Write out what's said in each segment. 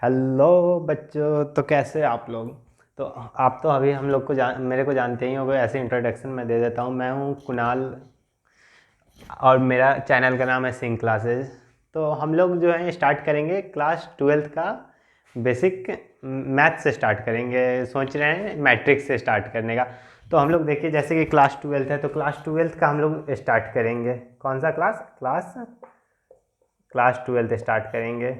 Hello बच्चों, तो कैसे आप लोग। तो आप तो अभी हम लोग को मेरे को जानते ही होंगे। ऐसे इंट्रोडक्शन मैं दे देता हूँ। मैं हूँ कुणाल और मेरा चैनल का नाम है सिंह क्लासेस। तो हम लोग जो है स्टार्ट करेंगे क्लास 12th का बेसिक मैथ से स्टार्ट करेंगे। सोच रहे हैं मैट्रिक्स से स्टार्ट करने का। तो हम लोग देखिए, जैसे कि क्लास 12th है तो क्लास 12th का हम लोग स्टार्ट करेंगे। कौन सा class class class 12th start करेंगे।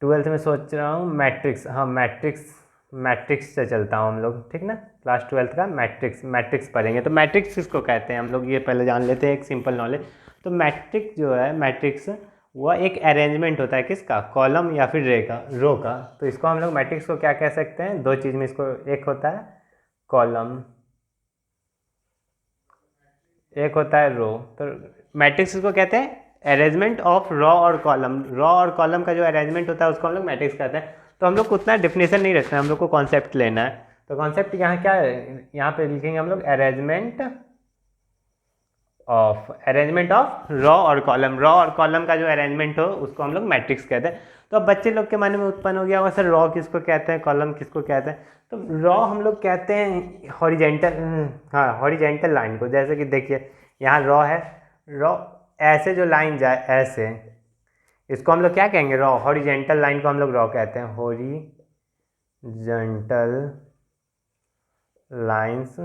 12th में सोच रहा हूँ मैट्रिक्स। हाँ, मैट्रिक्स से चलता हूँ हम लोग, ठीक ना। क्लास 12th का मैट्रिक्स पढ़ेंगे। तो मैट्रिक्स किसको कहते हैं हम लोग ये पहले जान लेते हैं, एक सिंपल नॉलेज। तो मैट्रिक्स जो है, मैट्रिक्स वह एक अरेंजमेंट होता है किसका, कॉलम या फिर रो का। तो इसको हम लोग मैट्रिक्स को क्या कह सकते हैं, दो चीज़ में इसको, एक होता है कॉलम, एक होता है रो। तो मैट्रिक्स को कहते हैं अरेंजमेंट ऑफ रॉ और कॉलम का जो अरेंजमेंट होता है उसको हम लोग मैट्रिक्स कहते हैं। तो हम लोग को उतना डिफिनेशन नहीं रखना है, हम लोग को कॉन्सेप्ट लेना है। तो कॉन्सेप्ट यहाँ क्या है, यहाँ पे लिखेंगे हम लोग अरेंजमेंट ऑफ रॉ और कॉलम का जो अरेंजमेंट हो उसको हम लोग मैट्रिक्स कहते हैं। तो अब बच्चे लोग के मन में उत्पन्न हो गया होगा, सर रॉ किसको कहते हैं, कॉलम किसको कहते हैं। तो रॉ हम लोग कहते हैं हॉरिजेंटल, हाँ हॉरिजेंटल लाइन को। जैसे कि देखिए यहाँ रॉ है, रॉ ऐसे जो लाइन जाए ऐसे, इसको हम लोग क्या कहेंगे, रॉ। हॉरिजेंटल लाइन को हम लोग रॉ कहते हैं, हॉरिजेंटल लाइंस।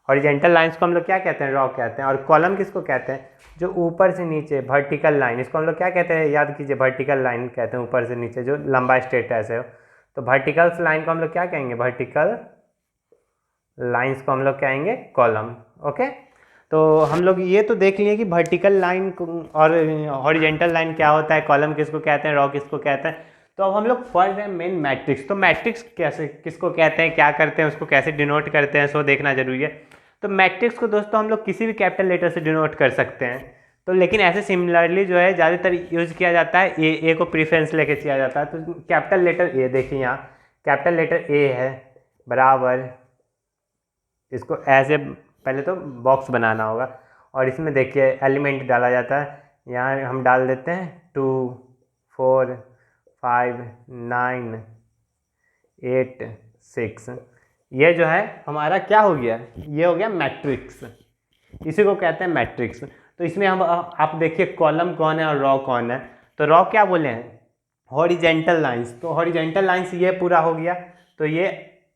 हॉरिजेंटल लाइंस को हम लोग क्या कहते हैं, रॉ कहते हैं। और कॉलम किसको कहते हैं, जो ऊपर से नीचे वर्टिकल लाइन, इसको हम लोग क्या कहते हैं, याद कीजिए, वर्टिकल लाइन कहते हैं, ऊपर से नीचे जो लंबा स्ट्रेट ऐसे हो। तो वर्टिकल लाइन को हम लोग क्या कहेंगे, वर्टिकल लाइंस को हम लोग कहेंगे कॉलम। ओके, तो हम लोग ये तो देख लिए कि वर्टिकल लाइन और हॉरिजेंटल लाइन क्या होता है, कॉलम किसको कहते हैं, रॉ किसको कहते हैं। तो अब हम लोग पढ़ रहे हैं मेन मैट्रिक्स। तो मैट्रिक्स कैसे, किसको कहते हैं, क्या करते हैं, उसको कैसे डिनोट करते हैं, सो देखना जरूरी है। तो मैट्रिक्स को दोस्तों हम लोग किसी भी कैपिटल लेटर से डिनोट कर सकते हैं। तो लेकिन ऐसे सिमिलरली जो है ज़्यादातर यूज़ किया जाता है ए को प्रीफरेंस लेके किया जाता है। तो कैपिटल लेटर ए, देखिए यहाँ कैपिटल लेटर ए है, बराबर इसको ऐसे पहले तो बॉक्स बनाना होगा और इसमें देखिए एलिमेंट डाला जाता है। यहाँ हम डाल देते हैं 2 4 5 9 8 6। ये जो है हमारा क्या हो गया, ये हो गया मैट्रिक्स। इसी को कहते हैं मैट्रिक्स। तो इसमें हम आप देखिए कॉलम कौन है और रॉ कौन है। तो रॉ क्या बोले हैं, हॉरिजेंटल लाइंस। तो हॉरिजेंटल लाइंस ये पूरा हो गया। तो ये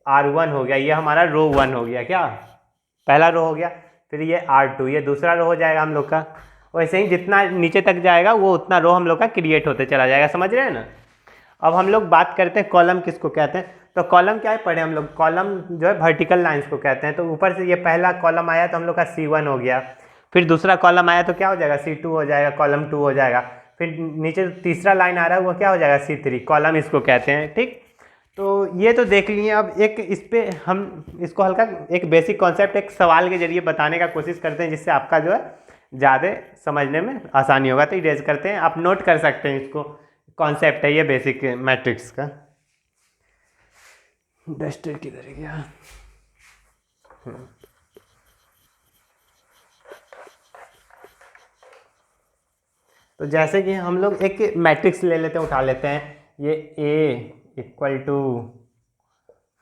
R1 हो गया, ये हमारा रो 1 हो गया, क्या पहला रो हो गया। फिर ये R2, ये दूसरा रो हो जाएगा हम लोग का। वैसे ही जितना नीचे तक जाएगा वो उतना रो हम लोग का क्रिएट होते चला जाएगा, समझ रहे हैं ना। अब हम लोग बात करते हैं कॉलम किसको कहते हैं। तो कॉलम क्या है, पढ़े हम लोग, कॉलम जो है वर्टिकल लाइंस को कहते हैं। तो ऊपर से ये पहला कॉलम आया तो हम लोग का C1 हो गया। फिर दूसरा कॉलम आया तो क्या हो जाएगा, C2 हो जाएगा, कॉलम 2 हो जाएगा। फिर नीचे तीसरा लाइन आ रहा है वो क्या हो जाएगा, C3, कॉलम इसको कहते हैं, ठीक। तो ये तो देख लिए। अब एक इस पे हम इसको हल्का एक बेसिक कॉन्सेप्ट एक सवाल के जरिए बताने का कोशिश करते हैं, जिससे आपका जो है ज़्यादा समझने में आसानी होगा। तो इरेज करते हैं, आप नोट कर सकते हैं इसको। कॉन्सेप्ट है ये बेसिक मैट्रिक्स का। डस्टर किधर गया। तो जैसे कि हम लोग एक मैट्रिक्स ले लेते हैं, उठा लेते हैं। ये A =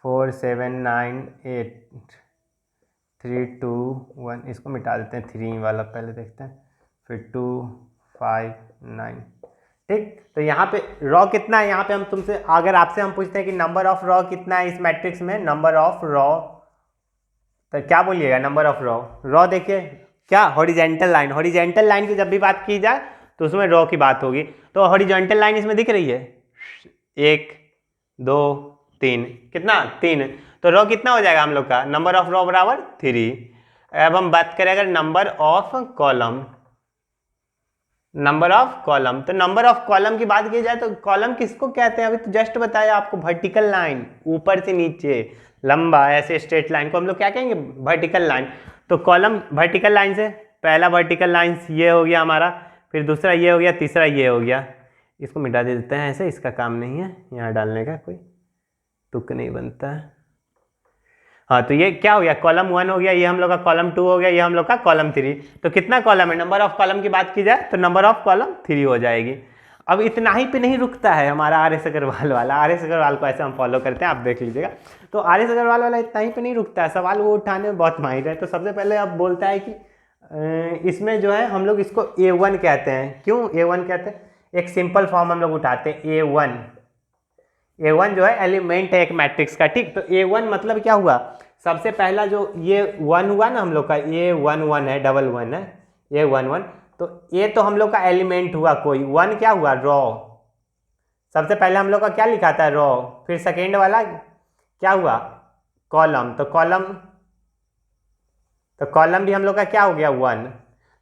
4 7 9 8 3 2 1, इसको मिटा देते हैं, 3 वाला पहले देखते हैं, फिर 2 5 9, ठीक। तो यहाँ पे रॉ कितना है, यहाँ पे हम तुमसे अगर आपसे हम पूछते हैं कि नंबर ऑफ रॉ कितना है इस मैट्रिक्स में, नंबर ऑफ रॉ, तो क्या बोलिएगा, नंबर ऑफ रॉ देखिए क्या, हॉरिजेंटल लाइन की जब भी बात की जाए तो उसमें रॉ की बात होगी। तो हॉरिजेंटल लाइन इसमें दिख रही है, 1 2 3, कितना 3। तो रॉ कितना हो जाएगा हम लोग का, नंबर ऑफ रॉ बराबर 3। अब हम बात करें अगर number of column, number of column, तो नंबर ऑफ कॉलम की बात की जाए तो कॉलम किसको कहते हैं, अभी तो जस्ट बताया आपको, वर्टिकल लाइन ऊपर से नीचे लंबा ऐसे स्ट्रेट लाइन को हम लोग क्या कहेंगे, वर्टिकल लाइन। तो कॉलम वर्टिकल लाइन से पहला वर्टिकल लाइन ये हो गया हमारा, फिर दूसरा ये हो गया, तीसरा ये हो गया। इसको मिटा देते हैं ऐसे, इसका काम नहीं है यहाँ डालने का, कोई तुक नहीं बनता है। हाँ, तो ये क्या हो गया, कॉलम 1 हो गया, ये हम लोग का कॉलम 2 हो गया, ये हम लोग का कॉलम 3। तो कितना कॉलम है, नंबर ऑफ कॉलम की बात की जाए तो नंबर ऑफ कॉलम 3 हो जाएगी। अब इतना ही पे नहीं रुकता है हमारा आर एस अग्रवाल वाला। आर एस अग्रवाल को ऐसे हम फॉलो करते हैं, आप देख लीजिएगा। तो आर एस अग्रवाल वाला इतना ही पे नहीं रुकता है, सवाल वो उठाने में बहुत माहिर है। तो सबसे पहले अब बोलता है कि इसमें जो है हम लोग इसको A1 कहते हैं। क्यों A1 कहते हैं? एक सिंपल फॉर्म हम लोग उठाते हैं A1। A1 जो है एलिमेंट है एक मैट्रिक्स का, ठीक। तो A1 मतलब क्या हुआ, सबसे पहला जो ये 1 हुआ ना हम लोग का, A11 है, डबल 1 है, A11। तो A तो हम लोग का एलिमेंट हुआ कोई, 1 क्या हुआ, रॉ। सबसे पहले हम लोग का क्या लिखा था, रॉ। फिर सेकेंड वाला क्या हुआ, कॉलम। तो कॉलम भी हम लोग का क्या हो गया, 1।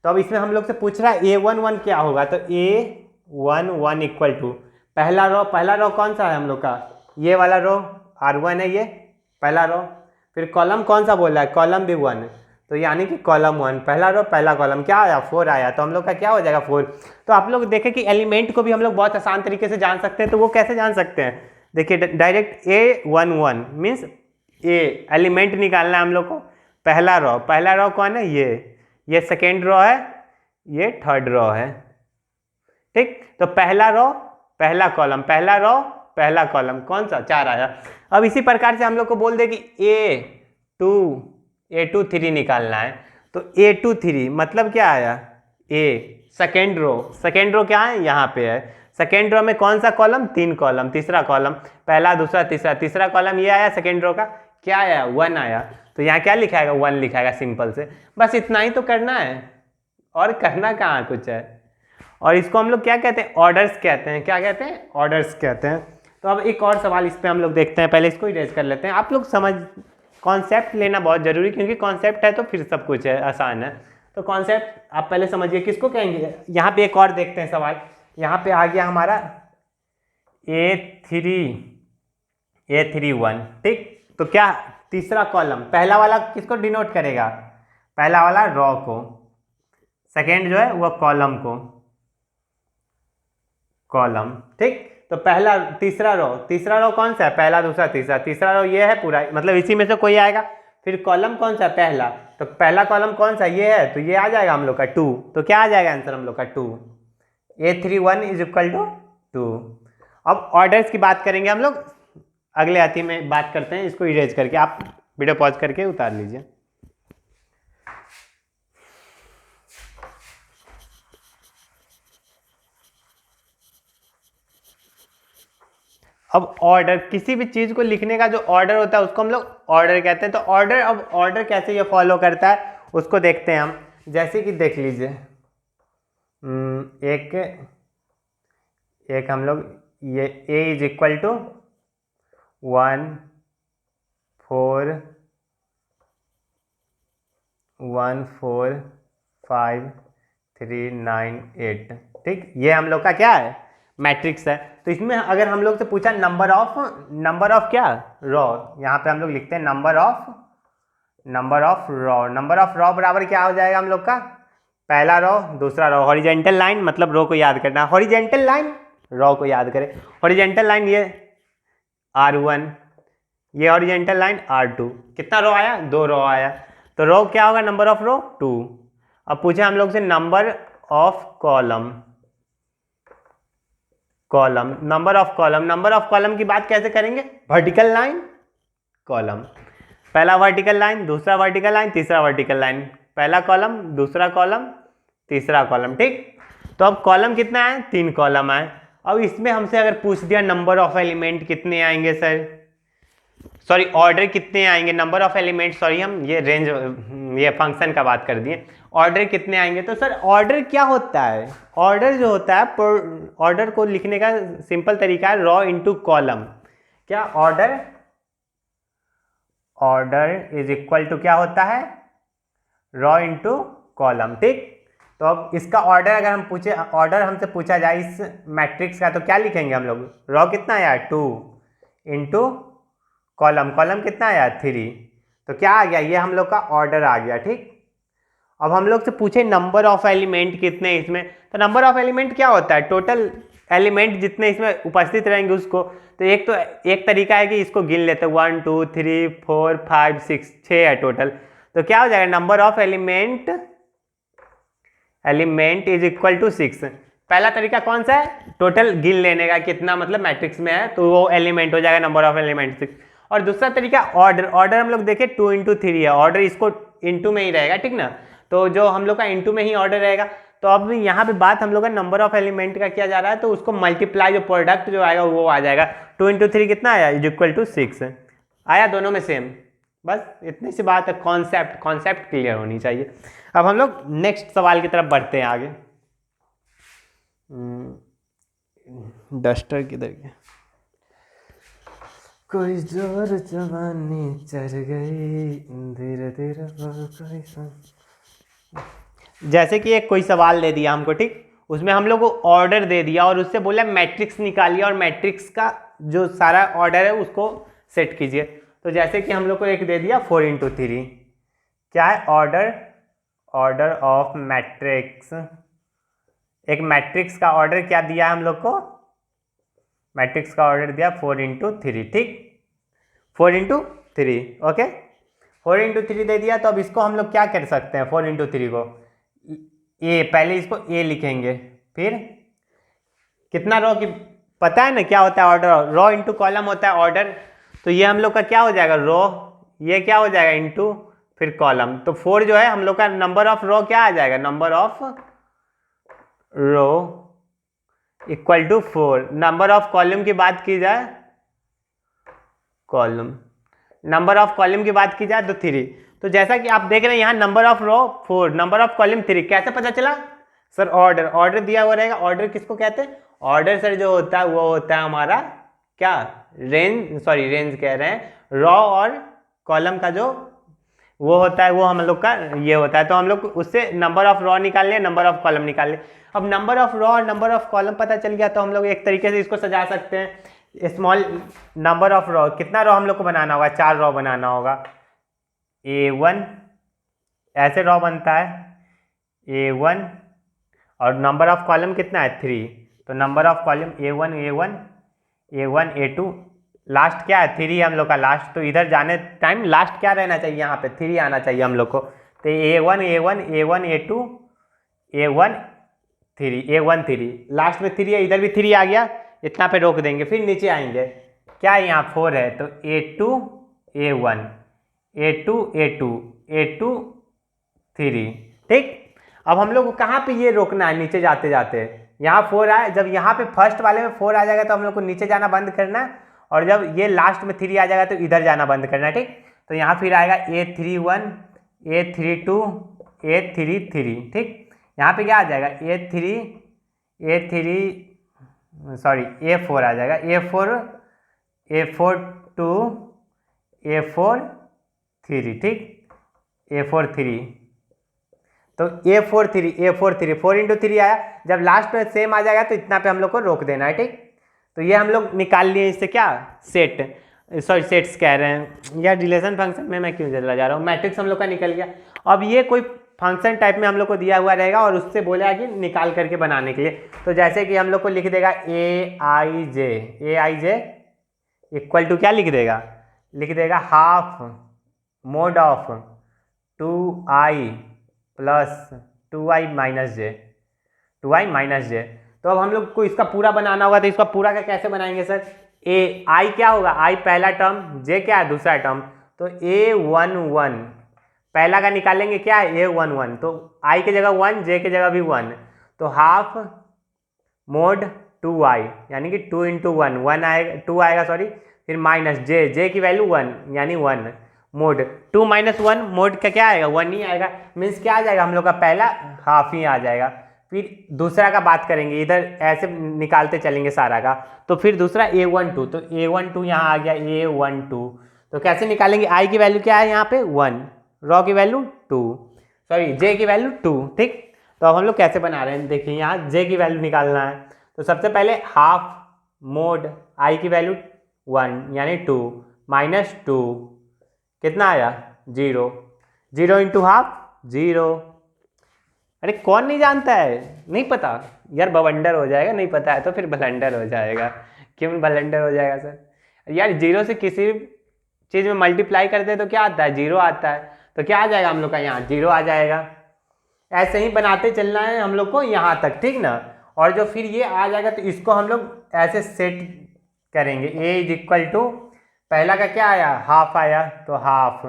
तो अब इसमें हम लोग से पूछ रहा है A11 क्या होगा। तो A11 इक्वल टू पहला रो कौन सा है हम लोग का, ये वाला रो R1 है, ये पहला रो। फिर कॉलम कौन सा बोल रहा है, कॉलम भी 1। तो यानी कि कॉलम 1, पहला रो पहला कॉलम क्या आया, 4 आया। तो हम लोग का क्या हो जाएगा, 4। तो आप लोग देखें कि एलिमेंट को भी हम लोग बहुत आसान तरीके से जान सकते हैं। तो वो कैसे जान सकते हैं, देखिए डायरेक्ट A11 मीन्स एलिमेंट निकालना है हम लोग को। पहला रो कौन है, ये सेकेंड रो है, ये थर्ड रो है, ठीक। तो पहला रो पहला कॉलम, पहला रो पहला कॉलम कौन सा, 4 आया। अब इसी प्रकार से हम लोग को बोल दे कि A23 निकालना है। तो A23 मतलब क्या आया, सेकेंड रो क्या है, यहाँ पे है। सेकेंड रो में कौन सा कॉलम, 3 कॉलम, तीसरा कॉलम, पहला दूसरा तीसरा कॉलम ये आया। सेकेंड रो का क्या आया, 1 आया। तो यहाँ क्या लिखाएगा, 1 लिखाएगा, सिंपल से। बस इतना ही तो करना है, और करना कहाँ कुछ है। और इसको हम लोग क्या कहते हैं, ऑर्डर्स कहते हैं। क्या कहते हैं, ऑर्डर्स कहते हैं। तो अब एक और सवाल इस पे हम लोग देखते हैं, पहले इसको इरेज कर लेते हैं। आप लोग कॉन्सेप्ट लेना बहुत जरूरी, क्योंकि कॉन्सेप्ट है तो फिर सब कुछ है, आसान है। तो कॉन्सेप्ट आप पहले समझिए, किसको कहेंगे। यहाँ पे एक और देखते हैं सवाल। यहाँ पे आ गया हमारा A31, ठीक। तो क्या, तीसरा कॉलम, पहला वाला किसको डिनोट करेगा, पहला वाला रॉ को, सेकेंड जो है वो कॉलम को, कॉलम, ठीक। तो पहला तीसरा रो कौन सा है, पहला दूसरा तीसरा रो ये है पूरा, मतलब इसी में से कोई आएगा। फिर कॉलम कौन सा है, पहला। तो पहला कॉलम कौन सा, ये है, तो ये आ जाएगा हम लोग का 2। तो क्या आ जाएगा आंसर हम लोग का 2। A31 is equal to 2। अब ऑर्डर्स की बात करेंगे हम लोग, अगले आती में बात करते हैं। इसको इरेज करके आप वीडियो पॉज करके उतार लीजिए। अब ऑर्डर, किसी भी चीज को लिखने का जो ऑर्डर होता है उसको हम लोग ऑर्डर कहते हैं। तो ऑर्डर, अब ऑर्डर कैसे ये फॉलो करता है उसको देखते हैं हम। जैसे कि देख लीजिए, एक हम लोग ये A इज इक्वल टू 1 4 1 4 5 3 9 8, ठीक। ये हम लोग का क्या है, मैट्रिक्स है। तो इसमें अगर हम लोग से पूछा नंबर ऑफ क्या, रॉ, यहाँ पे हम लोग लिखते हैं number of raw. Number of raw बराबर क्या हो जाएगा हम लोग का, पहला रो दूसरा रो, हॉरिजेंटल लाइन मतलब रो को याद करना, हॉरिजेंटल लाइन रॉ को याद करें। हॉरिजेंटल लाइन ये R1, ये हॉरिजेंटल लाइन R2। कितना रो आया, 2 रो आया। तो रो क्या होगा, नंबर ऑफ रो 2। अब पूछे हम लोग से number of column, number of column की बात कैसे करेंगे, वर्टिकल लाइन कॉलम, पहला वर्टिकल लाइन दूसरा वर्टिकल लाइन तीसरा वर्टिकल लाइन, पहला कॉलम दूसरा कॉलम तीसरा कॉलम, ठीक। तो अब कॉलम कितना है, 3 कॉलम है। अब इसमें हमसे अगर पूछ दिया नंबर ऑफ एलिमेंट कितने आएंगे सर, सॉरी ऑर्डर कितने आएंगे, नंबर ऑफ एलिमेंट, सॉरी हम ये रेंज, ये फंक्शन का बात कर दिए, ऑर्डर कितने आएंगे। तो सर ऑर्डर क्या होता है, ऑर्डर जो होता है, ऑर्डर को लिखने का सिंपल तरीका है रॉ इंटू कॉलम। क्या, ऑर्डर इज इक्वल टू क्या होता है, रॉ इंटू कॉलम, ठीक। तो अब इसका ऑर्डर अगर हम पूछे, ऑर्डर हमसे पूछा जाए इस मैट्रिक्स का, तो क्या लिखेंगे हम लोग, रॉ कितना आया 2 इंटू कॉलम कितना आया 3। तो क्या आ गया, ये हम लोग का ऑर्डर आ गया, ठीक। अब हम लोग से पूछे नंबर ऑफ एलिमेंट कितने इसमें, तो नंबर ऑफ एलिमेंट क्या होता है, टोटल एलिमेंट जितने इसमें उपस्थित रहेंगे उसको। तो एक तरीका है कि इसको गिन लेते हैं, 1 2 3 4 5 6, 6 है टोटल। तो क्या हो जाएगा, number of element is equal to 6। पहला तरीका कौन सा है, टोटल गिन लेने का, कितना मतलब मैट्रिक्स में है तो वो एलिमेंट हो जाएगा, नंबर ऑफ एलिमेंट। और दूसरा तरीका ऑर्डर, ऑर्डर हम लोग देखें 2 into 3 है, ऑर्डर इसको इंटू में ही रहेगा, ठीक ना, तो जो हम लोग का इंटू में ही ऑर्डर रहेगा। तो अब यहाँ पे बात हम लोग का नंबर ऑफ एलिमेंट का किया जा रहा है, तो उसको मल्टीप्लाई, जो प्रोडक्ट जो आएगा वो आ जाएगा। 2 into 3 कितना आया, इज इक्वल टू 6 आया, दोनों में सेम। बस इतनी सी बात है, कॉन्सेप्ट क्लियर होनी चाहिए। अब हम लोग नेक्स्ट सवाल की तरफ बढ़ते हैं आगे। डस्टर किधर गया, कोई जोर जवानी चढ़ गई धीरे धीरे, कोई जैसे कि एक कोई सवाल दे दिया हमको, ठीक, उसमें हम लोग को ऑर्डर दे दिया और उससे बोला मैट्रिक्स निकालिए और मैट्रिक्स का जो सारा ऑर्डर है उसको सेट कीजिए। तो जैसे कि हम लोग को एक दे दिया 4 into 3, क्या है, ऑर्डर ऑफ मैट्रिक्स। एक मैट्रिक्स का ऑर्डर क्या दिया हम लोग को, मैट्रिक्स का ऑर्डर दिया 4 into 3, ठीक, 4 into 3, ओके, 4 into 3 दे दिया। तो अब इसको हम लोग क्या कर सकते हैं, 4 into 3 को ए, पहले इसको ए लिखेंगे, फिर कितना रो की, पता है ना क्या होता है ऑर्डर, रो इंटू कॉलम होता है ऑर्डर। तो ये हम लोग का क्या हो जाएगा, रो, ये क्या हो जाएगा इंटू फिर कॉलम। तो 4 जो है हम लोग का नंबर ऑफ रो क्या आ जाएगा, number of row equal to 4। Number of column की बात की जाए, कॉलम, नंबर ऑफ कॉलम की बात की जाए तो 3। तो जैसा कि आप देख रहे हैं यहाँ number of row 4, number of column 3, कैसे पता चला सर, ऑर्डर दिया हुआ रहेगा। ऑर्डर किसको कहते हैं, ऑर्डर सर जो होता है वो होता है हमारा क्या, रेंज कह रहे हैं, रॉ और कॉलम का जो वो होता है वो हम लोग का ये होता है। तो हम लोग उससे नंबर ऑफ रॉ निकाल लिया, नंबर ऑफ कॉलम निकाल लिया। अब नंबर ऑफ रॉ और नंबर ऑफ कॉलम पता चल गया तो हम लोग एक तरीके से इसको सजा सकते हैं, स्मॉल नंबर ऑफ रॉ, कितना रॉ हम लोग को बनाना होगा, 4 रॉ बनाना होगा, A1 ऐसे रॉ बनता है A1, और नंबर ऑफ कॉलम कितना है 3, तो number of column A1 A2, last क्या है 3 हम लोग का लास्ट। तो इधर जाने टाइम लास्ट क्या रहना चाहिए, यहाँ पे 3 आना चाहिए हम लोग को। तो A1 A2 A1 3 लास्ट में 3 है, इधर भी 3 आ गया, इतना पे रोक देंगे, फिर नीचे आएंगे, क्या है यहाँ 4 है, तो A2 A1 A2 3, ठीक। अब हम लोग को कहाँ पे ये रोकना है, नीचे जाते जाते, यहाँ 4 आए, जब यहाँ पे फर्स्ट वाले में 4 आ जाएगा तो हम लोग को नीचे जाना बंद करना है, और जब ये लास्ट में 3 आ जाएगा तो इधर जाना बंद करना है, ठीक। तो यहाँ फिर आएगा A31 A32 A33, ठीक। यहाँ पे क्या आ जाएगा A4 आ जाएगा, A4 2 A4 3, ठीक, A4 3, तो A4 3 4 into 3 आया। जब लास्ट में सेम आ जाएगा तो इतना पे हम लोग को रोक देना है, ठीक। तो ये हम लोग निकाल लिए, इससे क्या सेट्स कह रहे हैं, या रिलेशन फंक्शन में मैं क्यों चला जा रहा हूँ, मैट्रिक्स हम लोग का निकल गया। अब ये कोई फंक्शन टाइप में हम लोग को दिया हुआ रहेगा और उससे बोला कि निकाल करके बनाने के लिए। तो जैसे कि हम लोग को लिख देगा Aij इक्वल टू क्या लिख देगा half mod of 2i plus 2i minus J. तो अब हम लोग को इसका पूरा बनाना होगा, तो इसका पूरा का कैसे बनाएंगे सर, आई क्या होगा, आई पहला टर्म, जे क्या है दूसरा टर्म, तो A11 पहला का निकालेंगे, क्या है A11, तो आई की जगह 1, जे की जगह भी 1, तो हाफ मोड 2i यानी कि 2 into 1 आएगा, 2 आएगा सॉरी, फिर माइनस जे की वैल्यू 1 यानी 1, मोड 2 - 1 मोड का क्या आएगा 1 ही आएगा, मीन्स क्या आ जाएगा हम लोग का पहला हाफ ही आ जाएगा। फिर दूसरा का बात करेंगे, इधर ऐसे निकालते चलेंगे सारा का, तो फिर दूसरा A12, तो A12 यहाँ आ गया A12, तो कैसे निकालेंगे, आई की वैल्यू क्या है यहाँ पे 1, रॉ की वैल्यू 2, सॉरी जे की वैल्यू 2, ठीक। तो अब हम लोग कैसे बना रहे हैं, देखिए यहाँ जे की वैल्यू निकालना है, तो सबसे पहले हाफ मोड आई की वैल्यू 1 यानी 2 माइनस 2 कितना आया 0, 0 इंटू हाफ 0। अरे कौन नहीं जानता है, नहीं पता यार, बवंडर हो जाएगा, नहीं पता है तो फिर ब्लंडर हो जाएगा। क्यों ब्लंडर हो जाएगा सर, यार 0 से किसी चीज़ में मल्टीप्लाई करते हैं तो क्या आता है 0 आता है, तो क्या आ जाएगा हम लोग का यहाँ 0 आ जाएगा। ऐसे ही बनाते चलना है हम लोग को यहाँ तक, ठीक ना। और जो फिर ये आ जाएगा तो इसको हम लोग ऐसे सेट करेंगे, a इज इक्वल टू, पहला का क्या आया हाफ आया तो हाफ,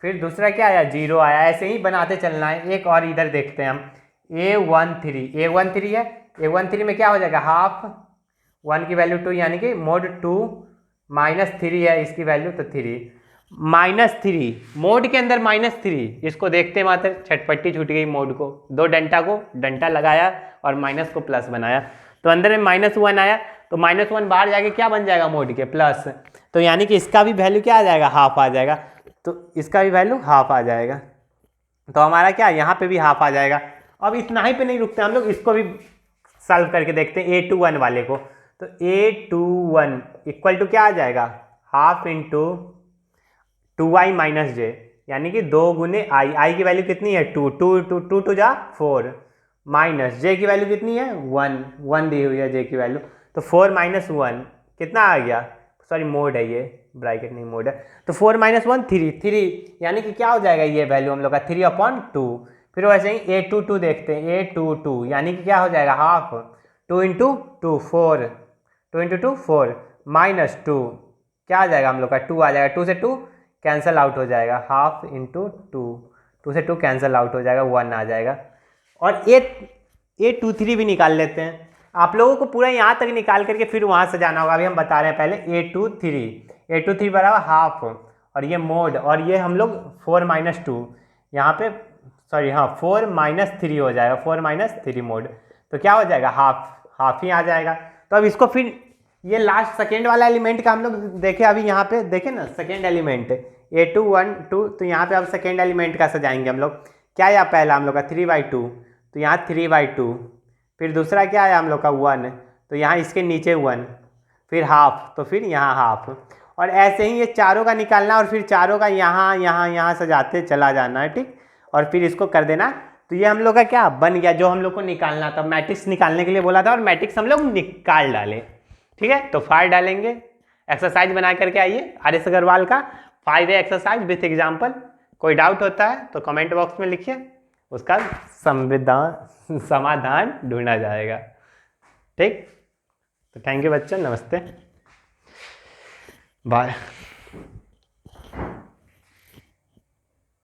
फिर दूसरा क्या आया 0 आया, ऐसे ही बनाते चलना है। एक और इधर देखते हैं हम, a13 है, a13 में क्या हो जाएगा हाफ, 1 की वैल्यू 2 यानी कि मोड 2 -3 है इसकी वैल्यू तो 3, -3 मोड के अंदर -3, इसको देखते मात्र छटपट्टी छूट गई मोड को, दो डंटा को डंटा लगाया और माइनस को प्लस बनाया तो अंदर में -1 आया, तो -1 बाहर जाके क्या बन जाएगा मोड के प्लस, तो यानी कि इसका भी वैल्यू क्या आ जाएगा हाफ आ जाएगा, तो इसका भी वैल्यू हाफ आ जाएगा, तो हमारा क्या यहाँ पे भी हाफ आ जाएगा। अब इतना ही पे नहीं रुकते हम लोग, इसको भी सॉल्व करके देखते हैं a21 वाले को, तो a21 इक्वल टू क्या आ जाएगा हाफ इंटू 2i माइनस जे, यानी कि 2 गुने आई की वैल्यू कितनी है 2, 2 टू जा 4, माइनस जे की वैल्यू कितनी है 1 दी हुई है जे की वैल्यू, तो 4 - 1 कितना आ गया, सॉरी मोड है ये, ब्रैकेट नहीं मोड है, तो 4 - 1 3, यानी कि क्या हो जाएगा ये वैल्यू हम लोग का 3/2। फिर वैसे ही a22 देखते हैं, a22 यानी कि क्या हो जाएगा हाफ, 2 इंटू 2 4, 2 इंटू 2 4 -2 क्या आ जाएगा हम लोग का 2 आ जाएगा, 2 से 2 कैंसिल आउट हो जाएगा, हाफ इंटू 2 से 2 कैंसिल आउट हो जाएगा 1 आ जाएगा। और a23 भी निकाल लेते हैं, आप लोगों को पूरा यहाँ तक निकाल करके फिर वहाँ से जाना होगा, अभी हम बता रहे हैं पहले a23 बराबर हाफ, और ये मोड, और ये हम लोग 4 - 2 यहाँ पे, सॉरी हाँ 4 - 3 हो जाएगा, 4 - 3 मोड, तो क्या हो जाएगा हाफ ही आ जाएगा। तो अब इसको फिर ये लास्ट सेकेंड वाला एलिमेंट का हम लोग देखें, अभी यहाँ पे देखें ना सेकेंड एलिमेंट a2 तो यहाँ पे अब सेकेंड एलिमेंट का सजाएंगे हम लोग, क्या आया पहला हम लोग का 3/2, तो यहाँ 3/2, फिर दूसरा क्या आया हम लोग का 1, तो यहाँ इसके नीचे 1, फिर हाफ, तो फिर यहाँ हाफ, और ऐसे ही ये चारों का निकालना और फिर चारों का यहाँ सजाते चला जाना है, ठीक, और फिर इसको कर देना, तो ये हम लोग का क्या बन गया जो हम लोग को निकालना था, मैट्रिक्स निकालने के लिए बोला था और मैट्रिक्स हम लोग निकाल डाले, ठीक है। तो 5 डालेंगे, एक्सरसाइज बना करके आइए RS अग्रवाल का 5 एक्सरसाइज विथ एग्जाम्पल, कोई डाउट होता है तो कमेंट बॉक्स में लिखिए, उसका समाधान ढूंढा जाएगा, ठीक। तो थैंक यू बच्चों, नमस्ते, बाय।